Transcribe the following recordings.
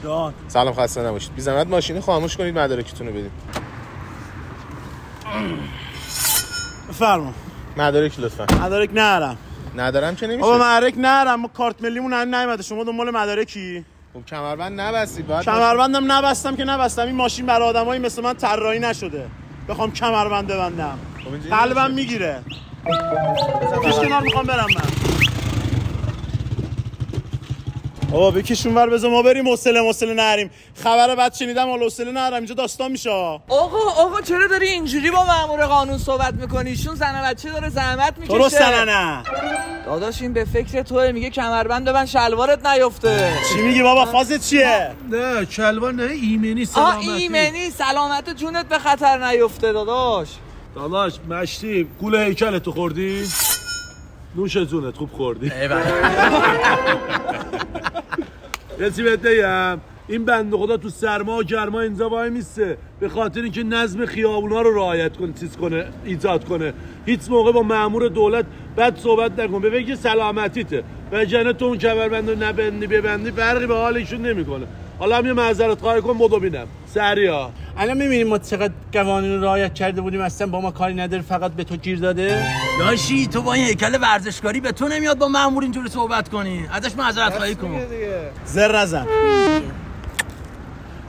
جان سلام، خسته نباشید. بی زحمت ماشین خاموش کنید، مدارکتون رو بدید. بفرما. مدارک لطفا. مدارک ندارم. ندارم که نمیشه. بابا مدارک ندارم، ما کارت ملیمون هم نیومده. شما دنبال مدارکی؟ خب کمربند نبستید. باید کمربندم نبستم که نبستم. این ماشین برای آدمایی مثل من طراحی نشده بخوام کمربند ببندم. قلبم میگیره. پیش کنار میخوام برم من. بابا بکشون ور، بذار ما بریم. حوصله نریم. خبر بد شنیدم، حالا حوصله نرم. اینجا داستان میشه. آقا چرا داری اینجوری با مأمور قانون صحبت میکنی؟ ایشون زن و بچه داره زحمت میکشه. درسته نه؟ داداش این به فکر توئه، میگه کمربند ببند شلوارت نیفته. چی میگی بابا؟ فازت چیه؟ نه شلوار نه، ایمنی سلامتی. ایمنی سلامت جونت به خطر نیفته داداش. داداش مشتی گول هیکلتو خوردی؟ نوش جونت خوب خوردی. یه چی بهت بگم، این بنده خدا تو سرما و گرما اینجا وای میسته به خاطر اینکه نظم خیابونا رو رعایت کنه، ایجاد کنه. هیچ موقع با مأمور دولت بد صحبت نکن، به فکر سلامتیته. و جنه تو اون کمربند رو نبندی ببندی فرقی به حال ایشون نمیکنه. حالا هم یه معذرت خواهی کن بدو ببینم سریعا. الان میبینیم ما چقدر قوانین رو رعایت کرده بودیم، اصلا با ما کاری نداره، فقط به تو گیر داده. داشی تو با این هیکل ورزشکاری به تو نمیاد با مأمور اینجوری صحبت کنی. ازش معذرت خواهی کن. زر نزن.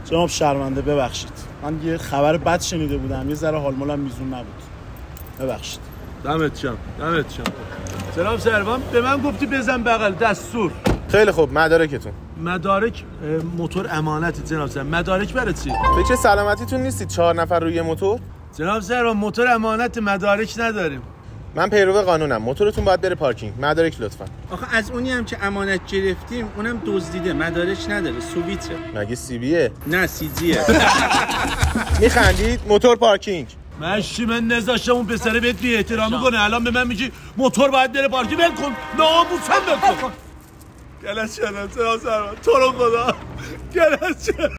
جناب شرمنده ببخشید، من یه خبر بد شنیده بودم، یه ذره حال مالم میزون نبود. ببخشید. دمت شم. سلام سروان، به من گفتی بزن بغل دستور. خیلی خوب، مدارکتون. مدارک موتور امانتی جناب سروان. مدارک برای چی؟ فکر سلامتیتون نیستید 4 نفر روی موتور؟ جناب سروان موتور امانت، مدارک نداریم. من پیرو قانونم. موتورتون باید بره پارکینگ. مدارک لطفا. آخه از اونی هم که امانت گرفتیم اونم دزدیده، مدارک نداره، سوویته. مگه سیبیه؟ نه سیجیه. میخندید؟ موتور پارکینگ. من نذاشتم اون پسره بهت بی احترامی کنه، الان به من میگی موتور باید بره پارکینگ. ول کن، ناموسم ول کن. گلش کردم تو رو خدا. گلش